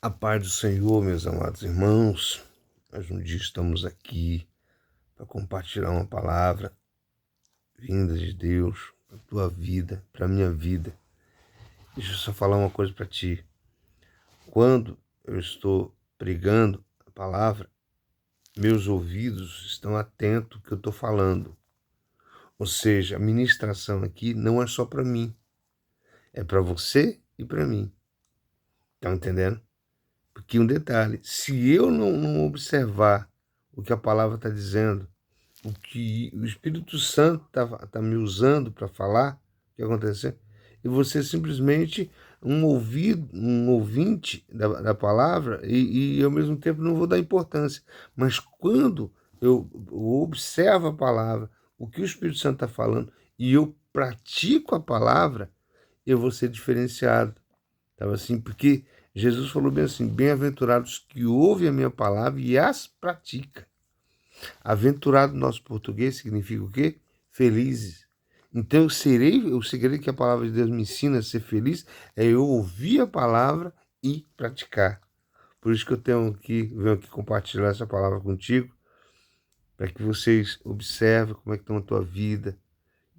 A paz do Senhor, meus amados irmãos, mais um dia estamos aqui para compartilhar uma palavra vinda de Deus para a tua vida, para a minha vida. Deixa eu só falar uma coisa para ti. Quando eu estou pregando a palavra, meus ouvidos estão atentos ao que eu estou falando. Ou seja, a ministração aqui não é só para mim, é para você e para mim. Tá entendendo? Porque um detalhe, se eu não observar o que a palavra está dizendo, o que o Espírito Santo tá me usando para falar, o que aconteceu, e você simplesmente um ouvinte da palavra, e ao mesmo tempo não vou dar importância. Mas quando eu observo a palavra, o que o Espírito Santo está falando, e eu pratico a palavra, eu vou ser diferenciado. Estava assim, porque Jesus falou bem assim: bem-aventurados que ouvem a minha palavra e as praticam. Aventurado no nosso português significa o quê? Felizes. Então o segredo que a palavra de Deus me ensina a ser feliz é eu ouvir a palavra e praticar. Por isso que venho aqui compartilhar essa palavra contigo, para que vocês observem como é que está a tua vida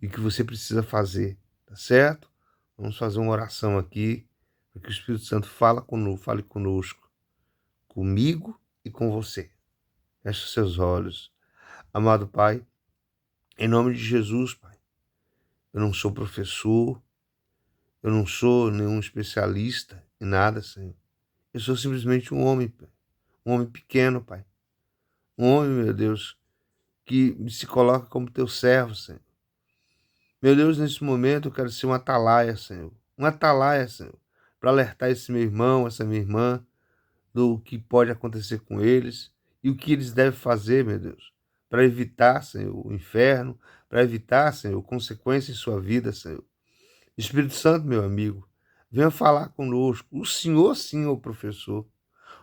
e o que você precisa fazer, tá certo? Vamos fazer uma oração aqui, para que o Espírito Santo fale conosco, comigo e com você. Feche os seus olhos. Amado Pai, em nome de Jesus, Pai, eu não sou professor, eu não sou nenhum especialista em nada, Senhor. Eu sou simplesmente um homem, Pai. Um homem pequeno, Pai. Um homem, meu Deus, que se coloca como teu servo, Senhor. Meu Deus, nesse momento eu quero ser um atalaia, Senhor. Um atalaia, Senhor, para alertar esse meu irmão, essa minha irmã, do que pode acontecer com eles e o que eles devem fazer, meu Deus, para evitar, Senhor, o inferno, para evitar, Senhor, consequências em sua vida, Senhor. Espírito Santo, meu amigo, venha falar conosco. O Senhor, sim, é o professor.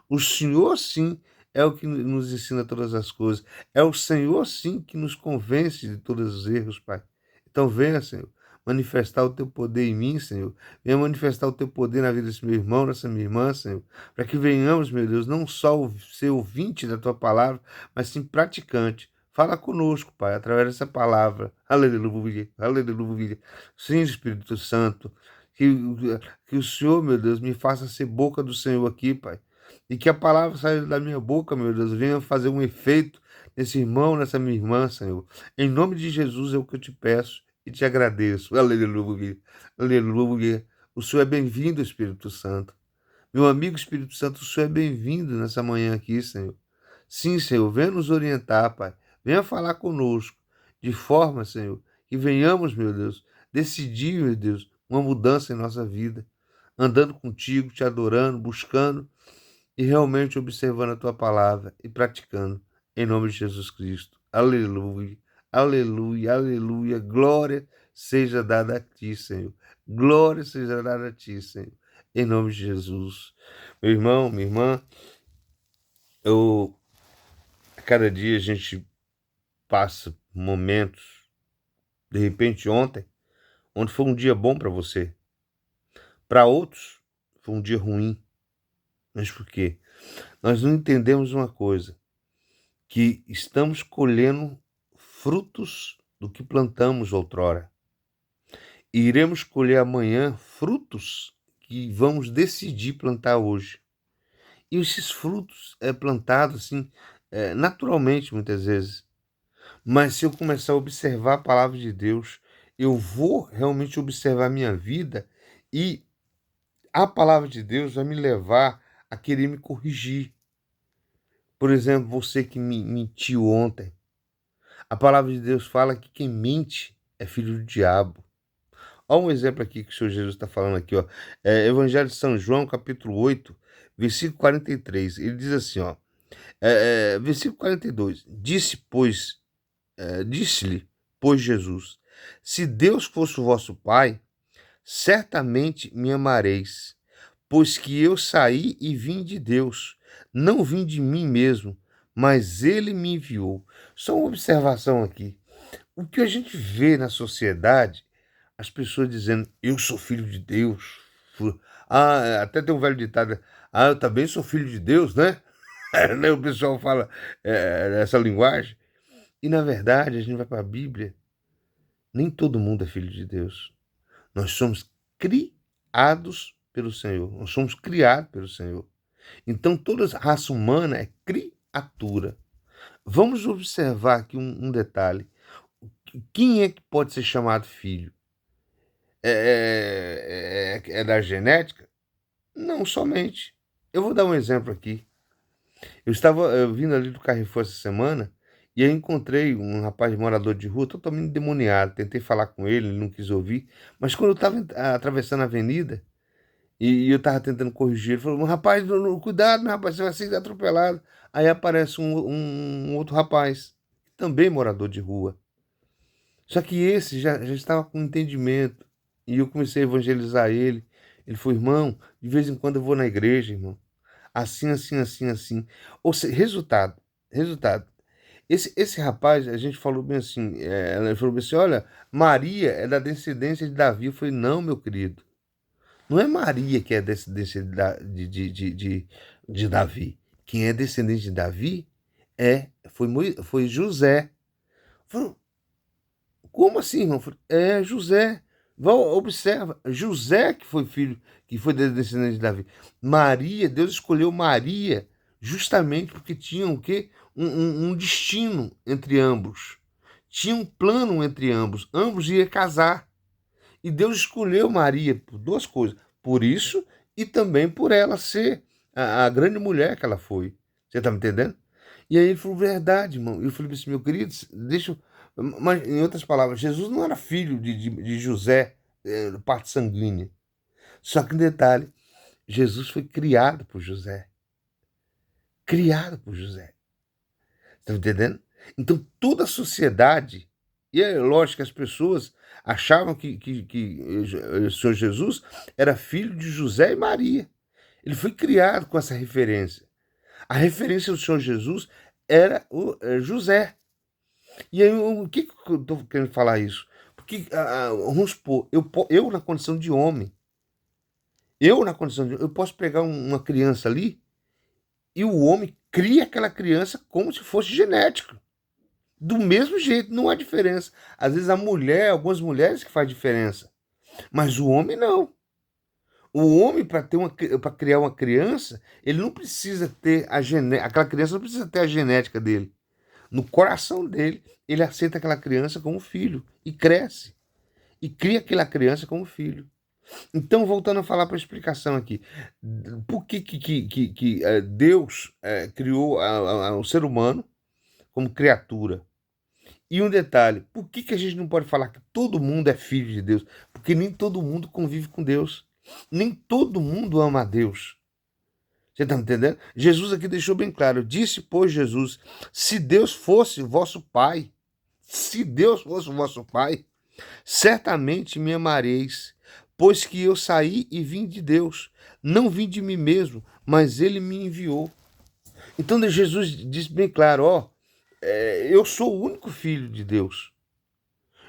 O Senhor, sim, é o que nos ensina todas as coisas. É o Senhor, sim, que nos convence de todos os erros, Pai. Então venha, Senhor, manifestar o teu poder em mim, Senhor. Venha manifestar o teu poder na vida desse meu irmão, dessa minha irmã, Senhor. Para que venhamos, meu Deus, não só ser ouvinte da tua palavra, mas sim praticante. Fala conosco, Pai, através dessa palavra. Aleluia, aleluia. Sim, Espírito Santo, que o Senhor, meu Deus, me faça ser boca do Senhor aqui, Pai. E que a palavra saia da minha boca, meu Deus, venha fazer um efeito nesse irmão, nessa minha irmã, Senhor. Em nome de Jesus é o que eu te peço e te agradeço. Aleluia, aleluia. O Senhor é bem-vindo, Espírito Santo. Meu amigo Espírito Santo, o Senhor é bem-vindo nessa manhã aqui, Senhor. Sim, Senhor, venha nos orientar, Pai. Venha falar conosco, de forma, Senhor, que venhamos, meu Deus, decidir, meu Deus, uma mudança em nossa vida, andando contigo, te adorando, buscando e realmente observando a tua palavra e praticando, em nome de Jesus Cristo. Aleluia, aleluia, aleluia. Glória seja dada a ti, Senhor. Glória seja dada a ti, Senhor. Em nome de Jesus. Meu irmão, minha irmã, a cada dia a gente passa momentos, de repente ontem foi um dia bom para você. Para outros, foi um dia ruim. Mas por quê? Nós não entendemos uma coisa, que estamos colhendo frutos do que plantamos outrora. E iremos colher amanhã frutos que vamos decidir plantar hoje. E esses frutos é plantado assim, naturalmente, muitas vezes. Mas se eu começar a observar a palavra de Deus, eu vou realmente observar a minha vida e a palavra de Deus vai me levar a querer me corrigir. Por exemplo, você que me mentiu ontem. A palavra de Deus fala que quem mente é filho do diabo. Olha um exemplo aqui que o Senhor Jesus está falando aqui, ó. Evangelho de São João, capítulo 8, versículo 43. Ele diz assim, ó. Versículo 42. Disse-lhe, pois Jesus, se Deus fosse o vosso Pai, certamente me amareis, pois que eu saí e vim de Deus, não vim de mim mesmo, mas ele me enviou. Só uma observação aqui. O que a gente vê na sociedade, as pessoas dizendo, eu sou filho de Deus, Ah, até tem um velho ditado, ah, eu também sou filho de Deus, né? Né, o pessoal fala essa linguagem. E na verdade, a gente vai para a Bíblia, nem todo mundo é filho de Deus. Nós somos criados pelo Senhor. Nós somos criados pelo Senhor. Então, toda a raça humana é criatura. Vamos observar aqui um detalhe. Quem é que pode ser chamado filho? É da genética? Não somente. Eu vou dar um exemplo aqui. Eu estava vindo ali do Carrefour essa semana e aí encontrei um rapaz morador de rua totalmente endemoniado. Tentei falar com ele, ele não quis ouvir. Mas quando eu estava atravessando a avenida e eu estava tentando corrigir, ele falou: rapaz, cuidado, meu rapaz, você vai ser atropelado. Aí aparece um outro rapaz, também morador de rua. Só que esse já estava com entendimento. E eu comecei a evangelizar ele. Ele falou: irmão, de vez em quando eu vou na igreja, irmão. Assim, assim, assim, assim. Ou seja, resultado. Esse rapaz, a gente falou bem assim, ela falou bem assim, olha, Maria é da descendência de Davi. Eu falei: não, meu querido, não é Maria que é descendência de Davi. Quem é descendente de Davi foi José. Falei: como assim, irmão? Eu falei: é José. Observa, José que foi filho, que foi descendente de Davi. Maria, Deus escolheu Maria justamente porque tinha o quê? Um destino entre ambos. Tinha um plano entre ambos. Ambos iam casar. E Deus escolheu Maria por duas coisas. Por isso e também por ela ser a grande mulher que ela foi. Você está me entendendo? E aí ele falou: verdade, irmão. Eu falei assim: meu querido, deixa eu... Mas, em outras palavras, Jesus não era filho de José, parte sanguínea. Só que um detalhe, Jesus foi criado por José. Criado por José. Está me entendendo? Então, toda a sociedade, e é lógico que as pessoas achavam que o Senhor Jesus era filho de José e Maria. Ele foi criado com essa referência. A referência do Senhor Jesus era o José. E aí, o que eu estou querendo falar isso? Porque, vamos supor, eu na condição de homem, eu posso pegar uma criança ali e o homem cria aquela criança como se fosse genético. Do mesmo jeito, não há diferença. Às vezes a mulher, algumas mulheres que faz diferença, mas o homem não. O homem, para criar uma criança, ele não precisa ter a genética, aquela criança não precisa ter a genética dele. No coração dele, ele aceita aquela criança como filho e cresce e cria aquela criança como filho. Então, voltando a falar para a explicação aqui, por que Deus criou o ser humano como criatura? E um detalhe, por que a gente não pode falar que todo mundo é filho de Deus? Porque nem todo mundo convive com Deus. Nem todo mundo ama a Deus. Você está me entendendo? Jesus aqui deixou bem claro. Disse, pois, Jesus: se Deus fosse vosso Pai, se Deus fosse o vosso Pai, certamente me amareis, pois que eu saí e vim de Deus. Não vim de mim mesmo, mas Ele me enviou. Então Jesus disse bem claro, ó, eu sou o único filho de Deus.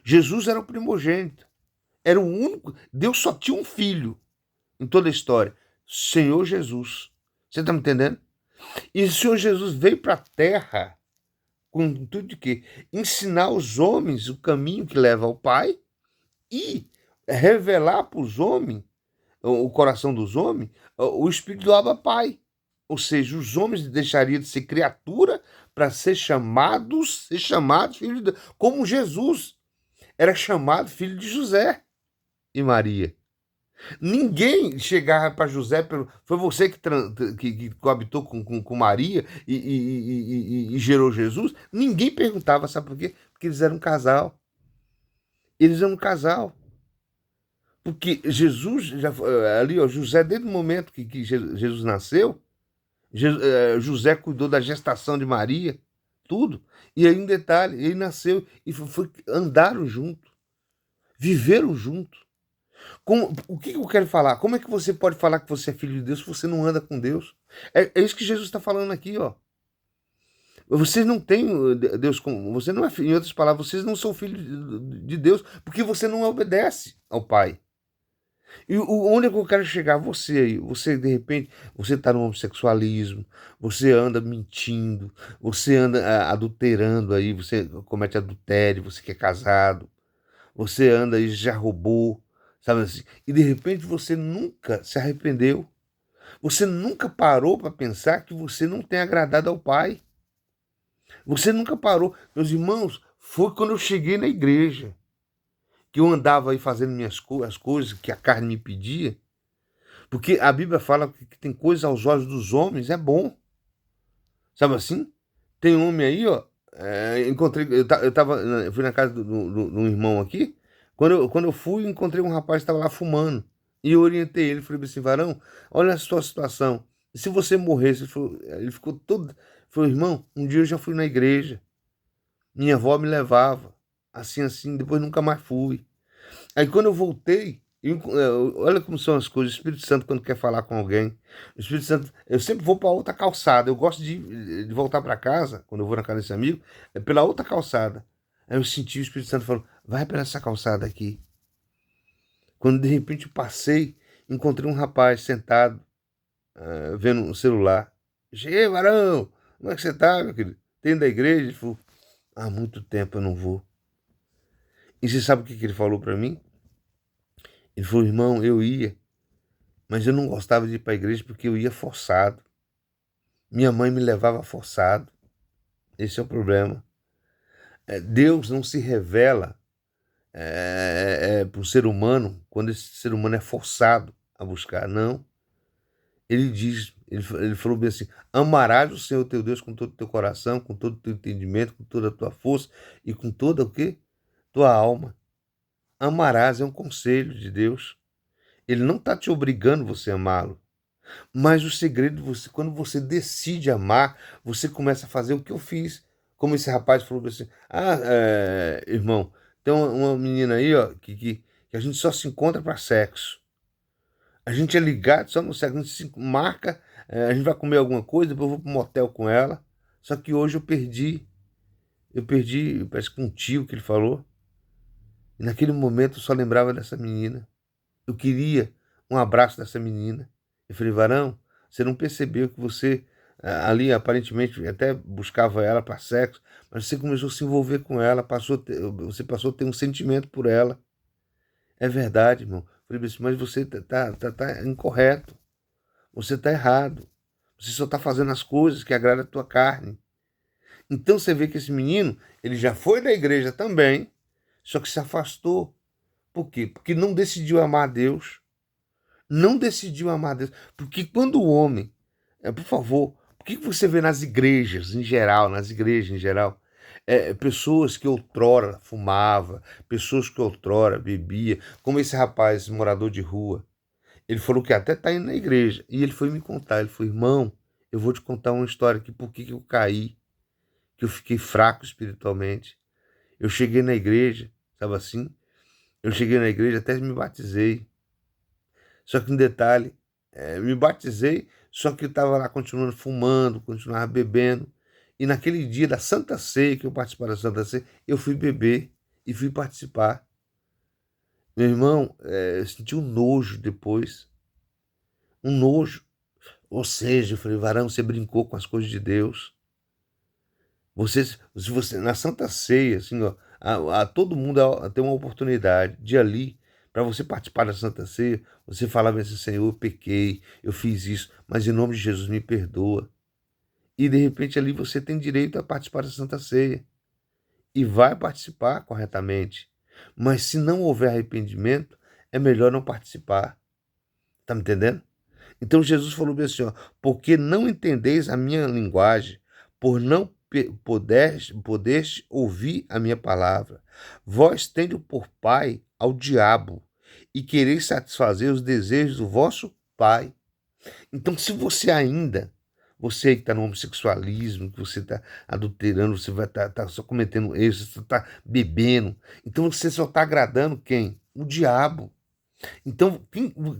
Jesus era o primogênito. Era o único. Deus só tinha um filho em toda a história. Senhor Jesus. Você está me entendendo? E o Senhor Jesus veio para a terra com tudo de quê? Ensinar os homens o caminho que leva ao Pai e revelar para os homens, o coração dos homens, o Espírito do Abba Pai. Ou seja, os homens deixariam de ser criatura para ser chamados filhos de Deus. Como Jesus era chamado filho de José e Maria. Ninguém chegava para José, foi você que coabitou com Maria e gerou Jesus. Ninguém perguntava, sabe por quê? Porque eles eram um casal. Eles eram um casal. Porque Jesus, ali, ó, José, desde o momento que Jesus nasceu, José cuidou da gestação de Maria, tudo. E aí, um detalhe, ele nasceu e andaram junto, viveram junto. O que eu quero falar? Como é que você pode falar que você é filho de Deus se você não anda com Deus? É isso que Jesus está falando aqui, ó. Vocês não têm Deus como. Você não é filho, em outras palavras, vocês não são filhos de Deus porque você não obedece ao Pai. E onde é que eu quero chegar? Você aí, você de repente, você está no homossexualismo, você anda mentindo, você anda adulterando aí, você comete adultério, você que é casado, você anda aí, já roubou, sabe assim? E de repente você nunca se arrependeu, você nunca parou para pensar que você não tem agradado ao Pai. Você nunca parou. Meus irmãos, foi quando eu cheguei na igreja, que eu andava aí fazendo as coisas que a carne me pedia, porque a Bíblia fala que tem coisas aos olhos dos homens, é bom. Sabe assim? Tem um homem aí, ó. Encontrei, eu fui na casa de um irmão aqui. Quando eu fui, encontrei um rapaz que estava lá fumando. E eu orientei ele, falei assim, varão, olha a sua situação. E se você morresse, ele ficou todo. Falou, irmão, um dia eu já fui na igreja. Minha avó me levava. Assim, assim, depois nunca mais fui. Aí quando eu voltei, olha como são as coisas. O Espírito Santo, quando quer falar com alguém, o Espírito Santo, eu sempre vou para outra calçada. Eu gosto de voltar para casa, quando eu vou na casa desse amigo, é pela outra calçada. Aí eu senti o Espírito Santo falando, vai para essa calçada aqui. Quando de repente eu passei, encontrei um rapaz sentado, vendo um celular. Cheguei, varão, como é que você tá, meu querido? Tem da igreja? Ele falou, há muito tempo eu não vou. E você sabe o que ele falou para mim? Ele falou, irmão, eu ia. Mas eu não gostava de ir para a igreja porque eu ia forçado. Minha mãe me levava forçado. Esse é o problema. Deus não se revela para o ser humano quando esse ser humano é forçado a buscar. Não. Ele diz, ele falou bem assim: amarás o Senhor teu Deus com todo o teu coração, com todo o teu entendimento, com toda a tua força e com toda o quê? Tua alma. Amarás é um conselho de Deus. Ele não está te obrigando você a amá-lo. Mas o segredo, quando você decide amar, você começa a fazer o que eu fiz. Como esse rapaz falou assim: ah, irmão, tem uma menina aí, ó, que a gente só se encontra para sexo. A gente é ligado só no sexo, a gente se marca, a gente vai comer alguma coisa, depois eu vou para um motel com ela. Só que hoje parece que um tio que ele falou. E naquele momento eu só lembrava dessa menina. Eu queria um abraço dessa menina. Eu falei, varão, você não percebeu que você ali aparentemente até buscava ela para sexo, mas você começou a se envolver com ela, você passou a ter um sentimento por ela. É verdade, irmão. Eu falei assim, mas você tá incorreto. Você tá errado. Você só tá fazendo as coisas que agradam a tua carne. Então você vê que esse menino, ele já foi da igreja também, só que se afastou. Por quê? Porque não decidiu amar a Deus. Não decidiu amar a Deus. Porque quando o homem, por favor, por que você vê nas igrejas em geral, pessoas que outrora fumava, pessoas que outrora bebia, como esse rapaz, morador de rua. Ele falou que até está indo na igreja. E ele foi me contar, ele falou, irmão, eu vou te contar uma história aqui, por que eu caí, que eu fiquei fraco espiritualmente. Eu cheguei na igreja, sabe assim? Eu cheguei na igreja, até me batizei. Só que um detalhe, me batizei, só que eu estava lá continuando fumando, continuava bebendo. E naquele dia da Santa Ceia, que eu participava da Santa Ceia, eu fui beber e fui participar. Meu irmão, eu senti um nojo depois. Um nojo. Ou seja, eu falei, varão, você brincou com as coisas de Deus. Se você na Santa Ceia, assim, ó, a todo mundo tem uma oportunidade de ali, para você participar da Santa Ceia, você falar assim, Senhor, eu pequei, eu fiz isso, mas em nome de Jesus me perdoa. E de repente ali você tem direito a participar da Santa Ceia e vai participar corretamente. Mas se não houver arrependimento, é melhor não participar. Tá me entendendo? Então Jesus falou bem assim, ó, porque não entendeis a minha linguagem, por não poderes ouvir a minha palavra. Vós tende por pai ao diabo, e quereis satisfazer os desejos do vosso pai. Então, se você aí que está no homossexualismo, que você está adulterando, você vai tá só cometendo erros, você está bebendo, então você só está agradando quem? O diabo. Então,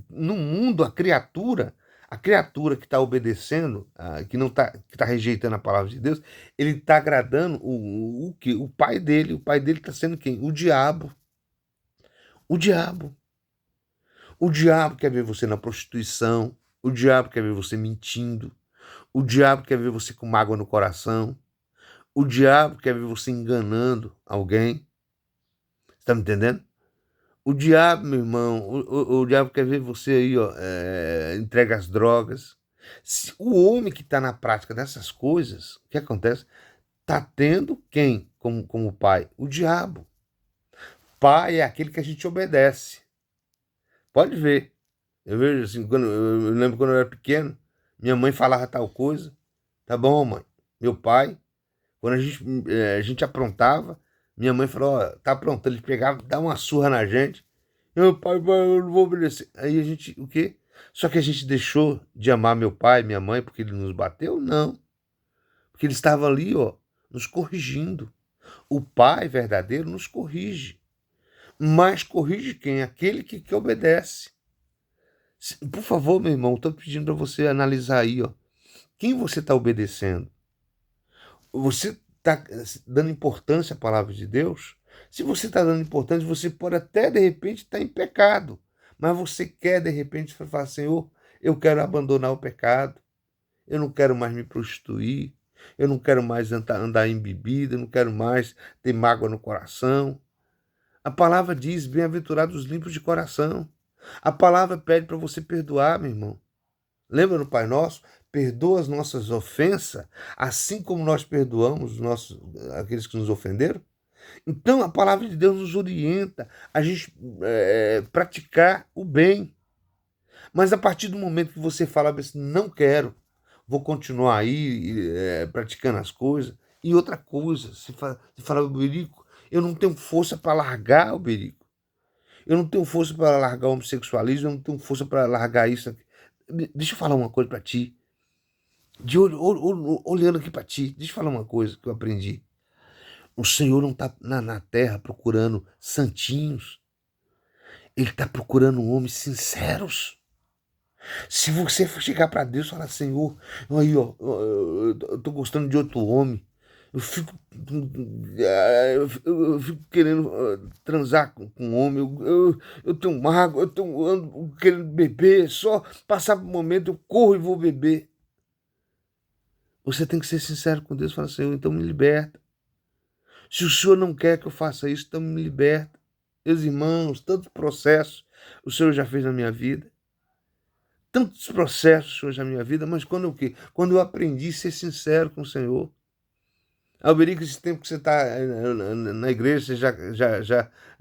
no mundo, a criatura que está obedecendo, que não tá, que está rejeitando a palavra de Deus, ele está agradando o que? O pai dele. O pai dele está sendo quem? O diabo. O diabo. O diabo quer ver você na prostituição, o diabo quer ver você mentindo, o diabo quer ver você com mágoa no coração, o diabo quer ver você enganando alguém. Está me entendendo? O diabo, meu irmão, o diabo quer ver você aí, ó, entrega as drogas. O homem que está na prática dessas coisas, o que acontece? Está tendo quem como pai? O diabo. Pai é aquele que a gente obedece. Pode ver. Eu vejo assim, eu lembro quando eu era pequeno, minha mãe falava tal coisa. Tá bom, mãe. Meu pai, quando a gente aprontava, minha mãe falou, ó, tá aprontando. Ele pegava, dava uma surra na gente. Meu pai, eu não vou obedecer. Aí a gente, o quê? Só que a gente deixou de amar meu pai, minha mãe, porque ele nos bateu? Não. Porque ele estava ali, ó, nos corrigindo. O pai verdadeiro nos corrige. Mas corrige quem? Aquele que obedece. Por favor, meu irmão, estou pedindo para você analisar aí, ó. Quem você está obedecendo? Você está dando importância à palavra de Deus? Se você está dando importância, você pode até, de repente, estar em pecado. Mas você quer, de repente, falar, Senhor, eu quero abandonar o pecado. Eu não quero mais me prostituir. Eu não quero mais andar em bebida. Eu não quero mais ter mágoa no coração. A palavra diz, bem-aventurados os limpos de coração. A palavra pede para você perdoar, meu irmão. Lembra no Pai Nosso? Perdoa as nossas ofensas, assim como nós perdoamos aqueles que nos ofenderam. Então a palavra de Deus nos orienta a gente praticar o bem. Mas a partir do momento que você fala assim, não quero, vou continuar aí praticando as coisas. E outra coisa, se fala, Berico, eu não tenho força para largar o Berico. Eu não tenho força para largar o homossexualismo, eu não tenho força para largar isso aqui. Deixa eu falar uma coisa para ti. Olhando aqui para ti, deixa eu falar uma coisa que eu aprendi. O Senhor não está na terra procurando santinhos. Ele está procurando homens sinceros. Se você chegar para Deus e falar, Senhor, aí, ó, eu tô gostando de outro homem, eu fico, eu fico querendo transar com um homem, eu tenho mágoa, ando querendo beber, só passar por um momento, eu corro e vou beber. Você tem que ser sincero com Deus e falar, Senhor, então me liberta. Se o Senhor não quer que eu faça isso, então me liberta. Meus irmãos, tantos processos o Senhor já fez na minha vida. Tantos processos o Senhor já na minha vida, mas quando o quê? Quando eu aprendi a ser sincero com o Senhor. Alberico, esse tempo que você está na igreja, você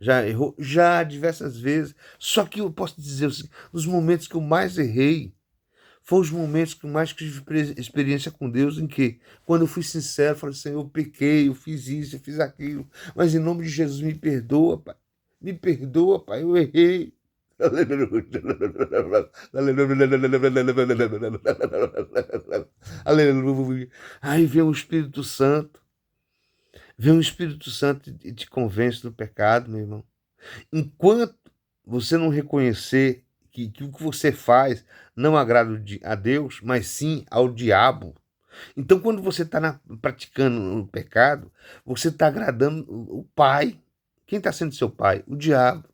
já errou? Já, diversas vezes. Só que eu posso dizer assim, nos momentos que eu mais errei, foram os momentos que eu mais tive experiência com Deus, em que, quando eu fui sincero, falei, Senhor, eu pequei, eu fiz isso, eu fiz aquilo, mas em nome de Jesus, me perdoa, Pai. Me perdoa, Pai, eu errei. Aleluia. Aí vem o Espírito Santo. Vem o Espírito Santo e te convence do pecado, meu irmão. Enquanto você não reconhecer que o que você faz não agrada a Deus, mas sim ao diabo. Então, quando você está praticando o pecado, você está agradando o pai. Quem está sendo seu pai? O diabo.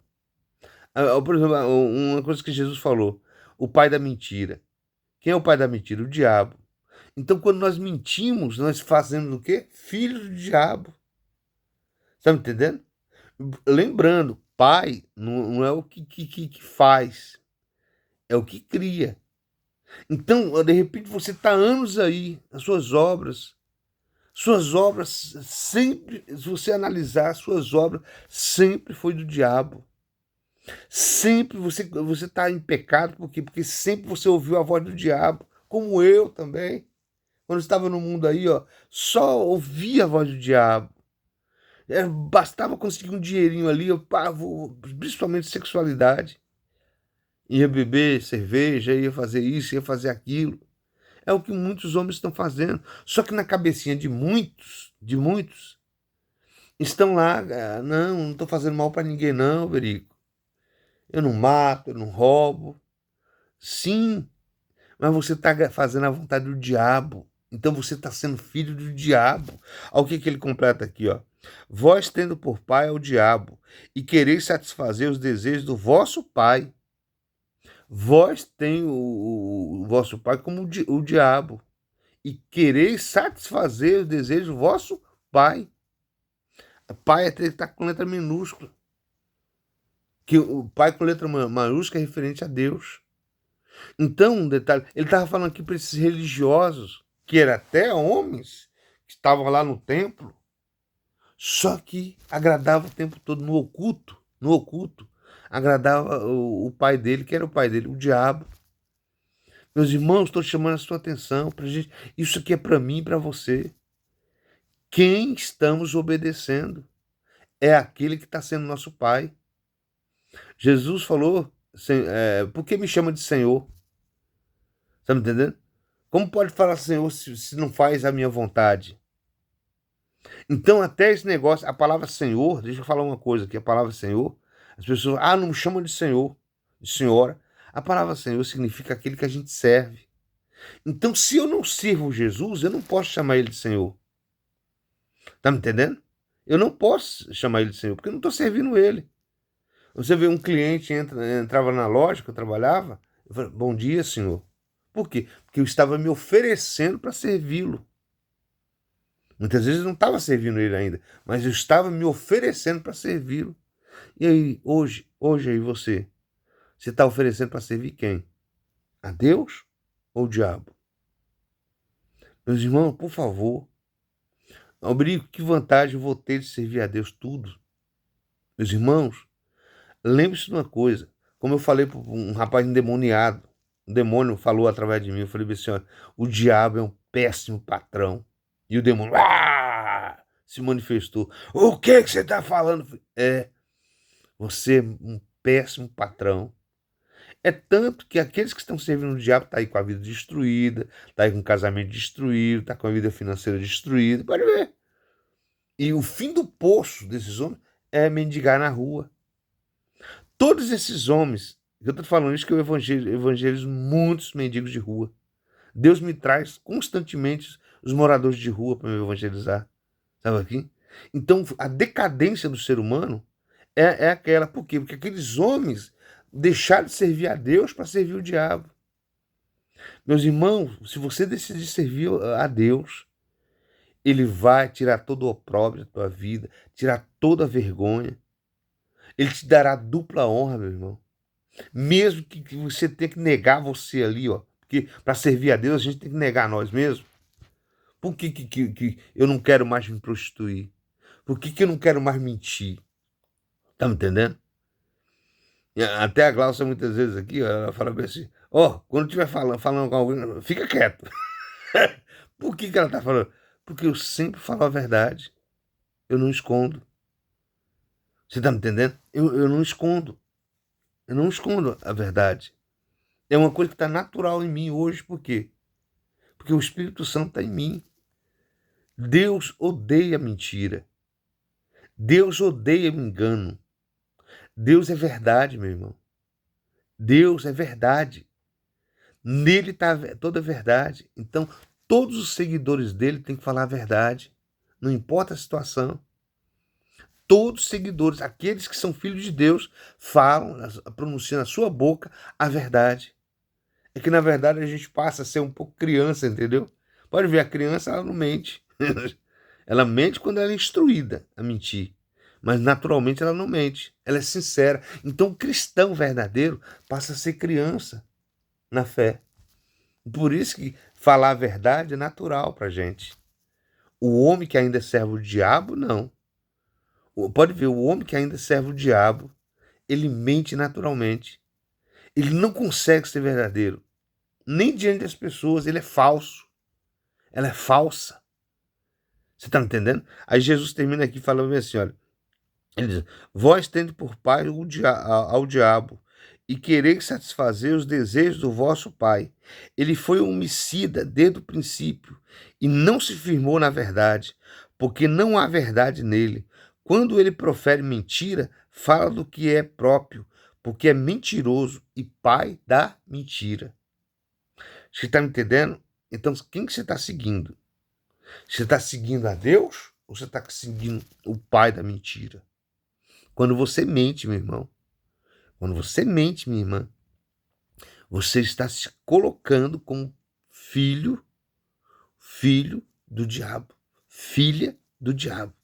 Por exemplo, uma coisa que Jesus falou, o pai da mentira. Quem é o pai da mentira? O diabo. Então, quando nós mentimos, nós fazemos o quê? Filho do diabo. Está me entendendo? Lembrando, pai não é o que faz, é o que cria. Então, de repente, você está anos aí, as suas obras sempre, se você analisar, suas obras sempre foi do diabo. Sempre você está em pecado, por quê? Porque sempre você ouviu a voz do diabo, como eu também. Quando eu estava no mundo aí, ó, só ouvia a voz do diabo. Bastava conseguir um dinheirinho ali, principalmente sexualidade. Ia beber cerveja, ia fazer isso, ia fazer aquilo. É o que muitos homens estão fazendo. Só que na cabecinha de muitos, estão lá, não estou fazendo mal para ninguém não, Verico. Eu não mato, eu não roubo. Sim, mas você está fazendo a vontade do diabo. Então você está sendo filho do diabo. Olha o que ele completa aqui, ó. Vós tendo por pai ao diabo, e quereis satisfazer os desejos do vosso pai. Vós tem o vosso pai como o diabo, e quereis satisfazer os desejos do vosso pai. Pai está com letra minúscula, que o pai com letra maiúscula é referente a Deus. Então, um detalhe, ele estava falando aqui para esses religiosos, que eram até homens, que estavam lá no templo, só que agradava o tempo todo no oculto, agradava o pai dele, que era o pai dele, o diabo. Meus irmãos, estou chamando a sua atenção para gente. Isso aqui é para mim e para você. Quem estamos obedecendo é aquele que está sendo nosso pai. Jesus falou, por que me chama de Senhor? Está me entendendo? Como pode falar Senhor se não faz a minha vontade? Então, até esse negócio, a palavra Senhor, deixa eu falar uma coisa aqui, a palavra Senhor, as pessoas, não me chamam de Senhor, de Senhora. A palavra Senhor significa aquele que a gente serve. Então, se eu não sirvo Jesus, eu não posso chamar ele de Senhor. Tá me entendendo? Eu não posso chamar ele de Senhor, porque eu não estou servindo ele. Você vê um cliente entrava na loja que eu trabalhava, eu falei, bom dia, senhor. Por quê? Porque eu estava me oferecendo para servi-lo. Muitas vezes eu não estava servindo ele ainda, mas eu estava me oferecendo para servi-lo. E aí, hoje aí você está oferecendo para servir quem? A Deus ou o diabo? Meus irmãos, por favor, obrigo, que vantagem eu vou ter de servir a Deus tudo? Meus irmãos, lembre-se de uma coisa, como eu falei para um rapaz endemoniado, o demônio falou através de mim, eu falei assim, olha, o diabo é um péssimo patrão. E o demônio se manifestou. O que você está falando? Você é um péssimo patrão. É tanto que aqueles que estão servindo o diabo estão aí com a vida destruída, estão aí com o casamento destruído, estão com a vida financeira destruída, pode ver. E o fim do poço desses homens é mendigar na rua. Todos esses homens, eu estou falando isso que eu evangelizo muitos mendigos de rua. Deus me traz constantemente os moradores de rua para me evangelizar. Sabe aqui? Então, a decadência do ser humano é aquela. Por quê? Porque aqueles homens deixaram de servir a Deus para servir o diabo. Meus irmãos, se você decidir servir a Deus, Ele vai tirar todo o opróbrio da tua vida, tirar toda a vergonha. Ele te dará dupla honra, meu irmão. Mesmo que você tenha que negar você ali, ó. Porque para servir a Deus a gente tem que negar nós mesmos. Por que eu não quero mais me prostituir? Por que eu não quero mais mentir? Tá me entendendo? E até a Glaucia muitas vezes aqui, ó, ela fala bem assim, quando estiver falando com alguém, fica quieto. Por que ela tá falando? Porque eu sempre falo a verdade. Eu não escondo. Você tá me entendendo? Eu não escondo. Eu não escondo a verdade. É uma coisa que está natural em mim hoje, por quê? Porque o Espírito Santo está em mim. Deus odeia mentira. Deus odeia o engano. Deus é verdade, meu irmão. Deus é verdade. Nele está toda a verdade. Então, todos os seguidores dele têm que falar a verdade. Não importa a situação. Todos os seguidores, aqueles que são filhos de Deus, falam, pronunciam na sua boca a verdade. É que, na verdade, a gente passa a ser um pouco criança, entendeu? Pode ver, a criança, ela não mente. Ela mente quando ela é instruída a mentir. Mas, naturalmente, ela não mente. Ela é sincera. Então, o cristão verdadeiro passa a ser criança na fé. Por isso que falar a verdade é natural para a gente. O homem que ainda serve o diabo, não. Pode ver, o homem que ainda serve o diabo, ele mente naturalmente. Ele não consegue ser verdadeiro. Nem diante das pessoas, ele é falso. Ela é falsa. Você está me entendendo? Aí Jesus termina aqui falando assim, olha. Ele diz, vós tende por pai ao diabo, e quereis satisfazer os desejos do vosso pai. Ele foi homicida desde o princípio, e não se firmou na verdade, porque não há verdade nele. Quando ele profere mentira, fala do que é próprio, porque é mentiroso e pai da mentira. Você está me entendendo? Então, quem que você está seguindo? Você está seguindo a Deus ou você está seguindo o pai da mentira? Quando você mente, meu irmão, quando você mente, minha irmã, Você está se colocando como filho do diabo, filha do diabo.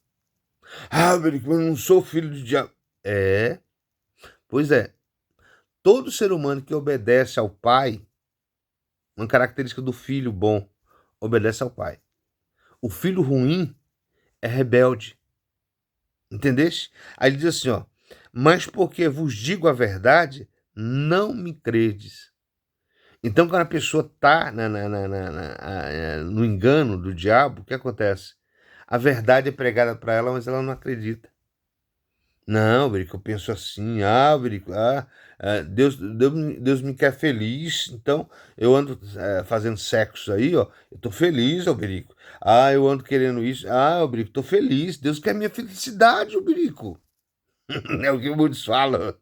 Ah, Berico, eu não sou filho do diabo. É, pois é. Todo ser humano que obedece ao pai, uma característica do filho bom, obedece ao pai. O filho ruim é rebelde. Entendeste? Aí ele diz assim, ó, mas porque vos digo a verdade, não me credes. Então, quando a pessoa está no engano do diabo, o que acontece? A verdade é pregada para ela, mas ela não acredita. Não, Berico, eu penso assim, Berico, Deus me quer feliz, então eu ando fazendo sexo aí, ó, eu tô feliz, ó, Berico. Eu ando querendo isso, ó, Berico, tô feliz, Deus quer minha felicidade, ó, Berico. É o que muitos falam.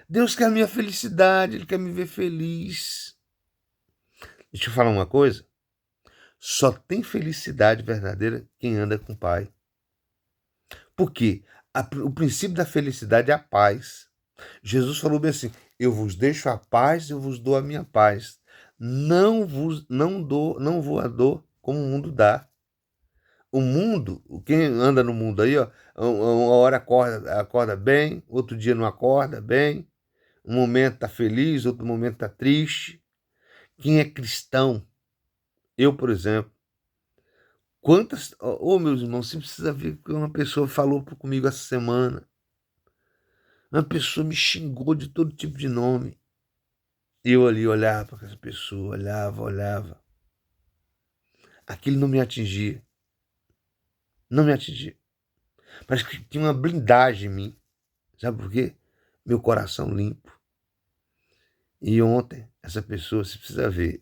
Deus quer minha felicidade, Ele quer me ver feliz. Deixa eu falar uma coisa, só tem felicidade verdadeira quem anda com o Pai. Por quê? O princípio da felicidade é a paz. Jesus falou bem assim: eu vos deixo a paz, eu vos dou a minha paz. Não vou a dor como o mundo dá. O mundo, quem anda no mundo aí, ó, uma hora acorda bem, outro dia não acorda bem, um momento tá feliz, outro momento tá triste. Quem é cristão, eu, por exemplo, meus irmãos, você precisa ver o que uma pessoa falou comigo essa semana. Uma pessoa me xingou de todo tipo de nome. Eu ali olhava para essa pessoa, olhava. Aquilo não me atingia. Não me atingia. Parece que tinha uma blindagem em mim. Sabe por quê? Meu coração limpo. E ontem, essa pessoa, você precisa ver,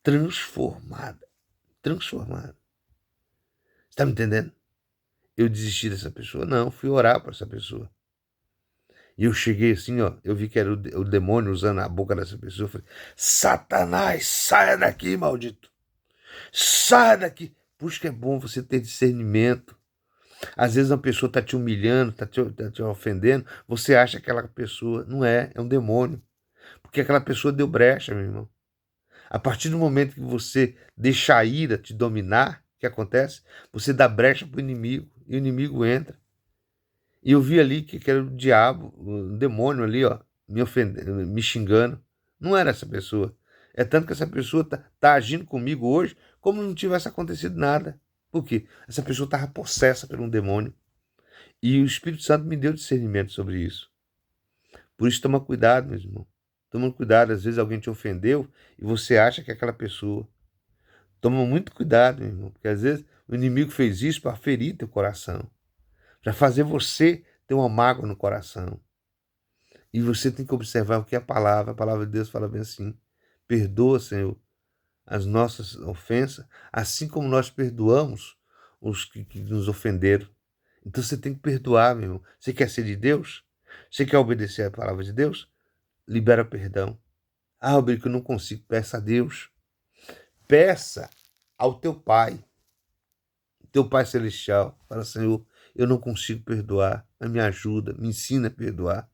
transformada. Transformada. Você tá me entendendo? Eu desisti dessa pessoa? Não, fui orar para essa pessoa. E eu cheguei assim, ó, eu vi que era o demônio usando a boca dessa pessoa. Eu falei, Satanás, saia daqui, maldito. Saia daqui. Puxa, que é bom você ter discernimento. Às vezes uma pessoa está te humilhando, está te ofendendo, você acha que aquela pessoa não é um demônio. Porque aquela pessoa deu brecha, meu irmão. A partir do momento que você deixa a ira te dominar, o que acontece? Você dá brecha para o inimigo, e o inimigo entra. E eu vi ali que era o diabo, o demônio ali, ó, me ofendendo, me xingando. Não era essa pessoa. É tanto que essa pessoa tá agindo comigo hoje como não tivesse acontecido nada. Por quê? Essa pessoa estava possessa por um demônio. E o Espírito Santo me deu discernimento sobre isso. Por isso, toma cuidado, meu irmão. Toma cuidado. Às vezes alguém te ofendeu e você acha que é aquela pessoa. Toma muito cuidado, meu irmão. Porque às vezes o inimigo fez isso para ferir teu coração. Para fazer você ter uma mágoa no coração. E você tem que observar o que é a palavra de Deus fala bem assim, perdoa, Senhor, as nossas ofensas, assim como nós perdoamos os que nos ofenderam. Então você tem que perdoar, meu irmão. Você quer ser de Deus? Você quer obedecer a palavra de Deus? Libera perdão. Alberto, eu não consigo. Peça a Deus. Peça ao teu Pai Celestial. Fala, Senhor, eu não consigo perdoar, mas me ajuda, me ensina a perdoar.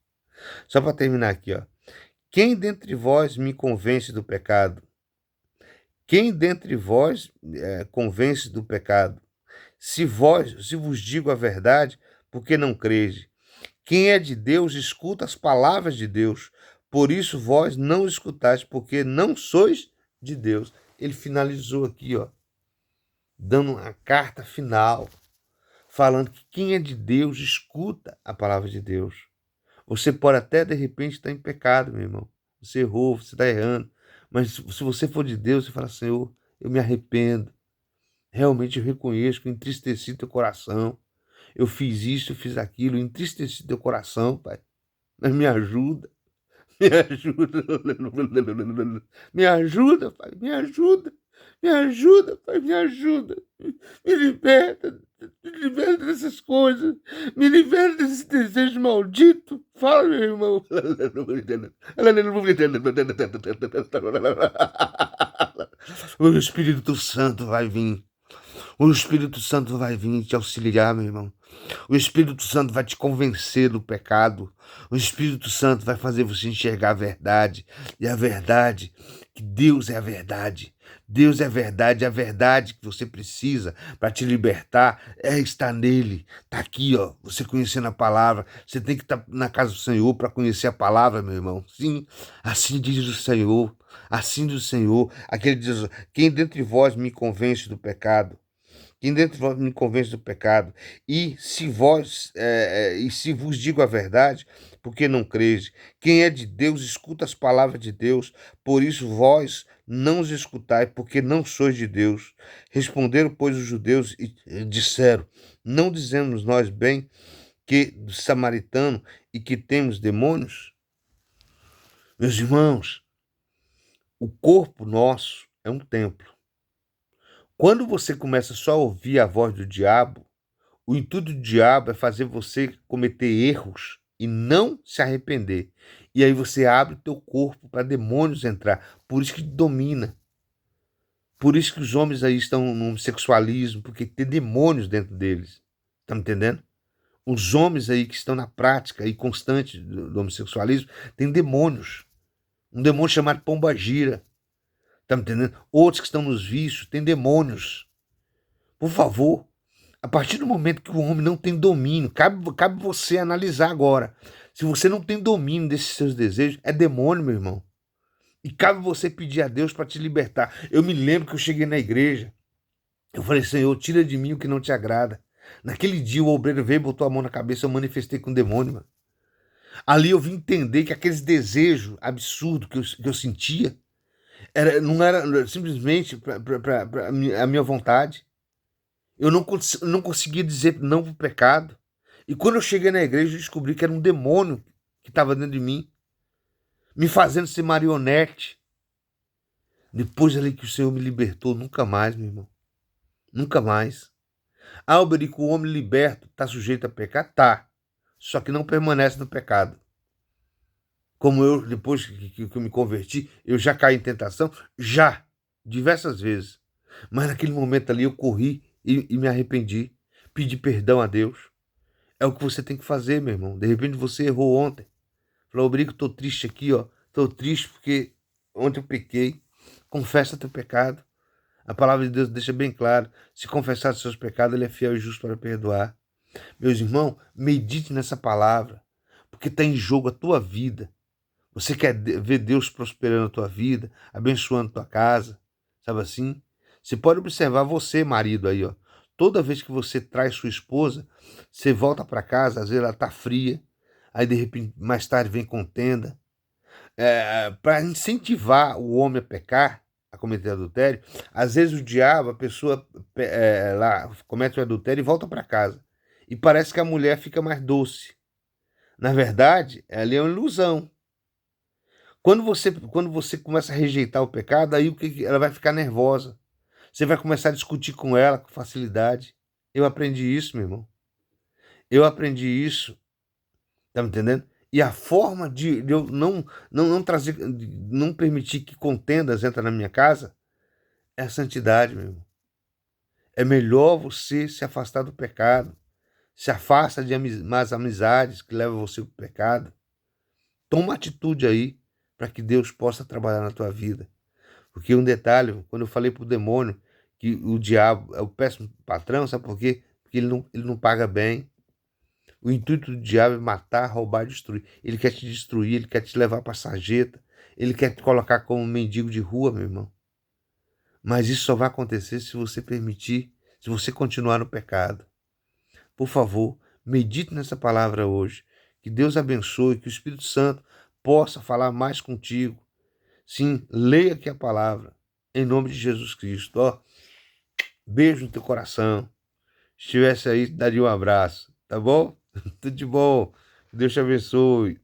Só para terminar aqui, ó. Quem dentre vós me convence do pecado? Quem dentre vós convence do pecado? Se vos digo a verdade, por que não crede? Quem é de Deus escuta as palavras de Deus. Por isso vós não escutais, porque não sois de Deus. Ele finalizou aqui, ó, dando uma carta final, falando que quem é de Deus escuta a palavra de Deus. Você pode até, de repente, estar em pecado, meu irmão. Você errou, você está errando. Mas se você for de Deus, você fala, Senhor, eu me arrependo. Realmente eu reconheço que eu entristeci teu coração. Eu fiz isso, eu fiz aquilo, eu entristeci teu coração, Pai. Mas me ajuda. Me ajuda. Me ajuda, Pai. Me ajuda. Me ajuda, Pai. Me ajuda. Me liberta. Me liberta dessas coisas. Me liberta desse desejo maldito. Fala, meu irmão. O Espírito Santo vai vir. O Espírito Santo vai vir te auxiliar, meu irmão. O Espírito Santo vai te convencer do pecado. O Espírito Santo vai fazer você enxergar a verdade. E a verdade, que Deus é a verdade. Deus é a verdade que você precisa para te libertar é estar nele. Está aqui, ó, você conhecendo a palavra. Você tem que estar na casa do Senhor para conhecer a palavra, meu irmão. Sim, assim diz o Senhor. Assim diz o Senhor. Aquele diz: quem dentre vós me convence do pecado? Quem dentro de vós me convence do pecado, e se vos digo a verdade, porque não credes? Quem é de Deus escuta as palavras de Deus, por isso vós não os escutai, porque não sois de Deus. Responderam, pois, os judeus e disseram: não dizemos nós bem que do samaritano e que temos demônios? Meus irmãos, o corpo nosso é um templo. Quando você começa só a ouvir a voz do diabo, o intuito do diabo é fazer você cometer erros e não se arrepender. E aí você abre o teu corpo para demônios entrar. Por isso que domina. Por isso que os homens aí estão no homossexualismo, porque tem demônios dentro deles. Tá me entendendo? Os homens aí que estão na prática e constante do homossexualismo têm demônios. Um demônio chamado pombagira. Tá me entendendo? Outros que estão nos vícios têm demônios. Por favor, a partir do momento que o homem não tem domínio, cabe você analisar agora. Se você não tem domínio desses seus desejos, é demônio, meu irmão. E cabe você pedir a Deus para te libertar. Eu me lembro que eu cheguei na igreja, eu falei: Senhor, tira de mim o que não te agrada. Naquele dia o obreiro veio, botou a mão na cabeça, eu manifestei com o demônio, mano. Ali eu vim entender que aqueles desejos absurdos que eu sentia, não era simplesmente para a minha vontade. Eu não conseguia dizer não para o pecado. E quando eu cheguei na igreja, eu descobri que era um demônio que estava dentro de mim, me fazendo ser marionete. Depois ali que o Senhor me libertou, nunca mais, meu irmão. Nunca mais. Alberico, o homem liberto, está sujeito a pecar? Tá. Só que não permanece no pecado. Como eu, depois que eu me converti, eu já caí em tentação? Já. Diversas vezes. Mas naquele momento ali eu corri e me arrependi. Pedi perdão a Deus. É o que você tem que fazer, meu irmão. De repente você errou ontem. Falou: Obrigo, tô triste aqui, ó. Tô triste porque ontem eu pequei. Confessa teu pecado. A palavra de Deus deixa bem claro: se confessar os seus pecados, ele é fiel e justo para perdoar. Meus irmãos, medite nessa palavra, porque está em jogo a tua vida. Você quer ver Deus prosperando a tua vida, abençoando a tua casa, sabe assim? Você pode observar você, marido, aí, ó. Toda vez que você traz sua esposa, você volta para casa, às vezes ela tá fria, aí de repente mais tarde vem contenda. Para incentivar o homem a pecar, a cometer adultério, às vezes o diabo, a pessoa lá comete o adultério e volta para casa. E parece que a mulher fica mais doce. Na verdade, ali é uma ilusão. Quando você começa a rejeitar o pecado, aí ela vai ficar nervosa. Você vai começar a discutir com ela com facilidade. Eu aprendi isso, meu irmão. Eu aprendi isso, tá me entendendo? E a forma de eu não trazer, não permitir que contendas entrem na minha casa é a santidade, meu irmão. É melhor você se afastar do pecado. Se afasta de más amizades que levam você para o pecado. Toma atitude aí para que Deus possa trabalhar na tua vida. Porque um detalhe, quando eu falei para o demônio que o diabo é o péssimo patrão, sabe por quê? Porque ele não paga bem. O intuito do diabo é matar, roubar, destruir. Ele quer te destruir, ele quer te levar para a sarjeta, ele quer te colocar como um mendigo de rua, meu irmão. Mas isso só vai acontecer se você permitir, se você continuar no pecado. Por favor, medite nessa palavra hoje. Que Deus abençoe, que o Espírito Santo possa falar mais contigo. Sim, leia aqui a palavra. Em nome de Jesus Cristo. Ó, beijo no teu coração. Se estivesse aí, daria um abraço. Tá bom? Tudo de bom. Que Deus te abençoe.